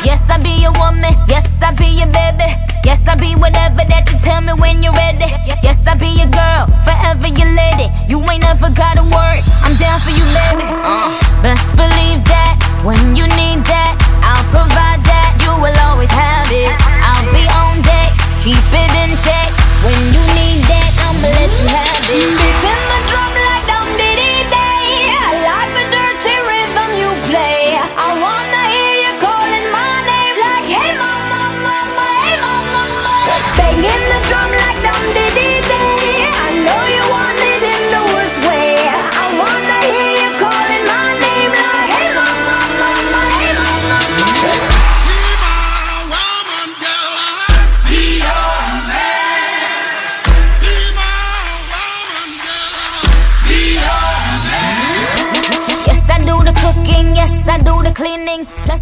Yes, I be your woman. Yes, I be your baby. Yes, I be whatever that you tell me when you're ready. Yes, I be your girl, forever your lady. You ain't never gotta worry, I'm down for you, baby. Best believe that when you need that, I'll provide that. You will always have it. I'll be on deck, keep it in check. When you need that, I'ma let you have it. Beating the drum like dum diddy day. I like the dirty rhythm you play. I wanna hear you calling my name like, hey mama, mama, hey mama, mama. Banging the drum like dum diddy day. I know you want it in the worst way. I wanna hear you calling my name like, hey mama, mama, hey mama, mama. Yes, I do the cooking, yes, I do the cleaning. Plus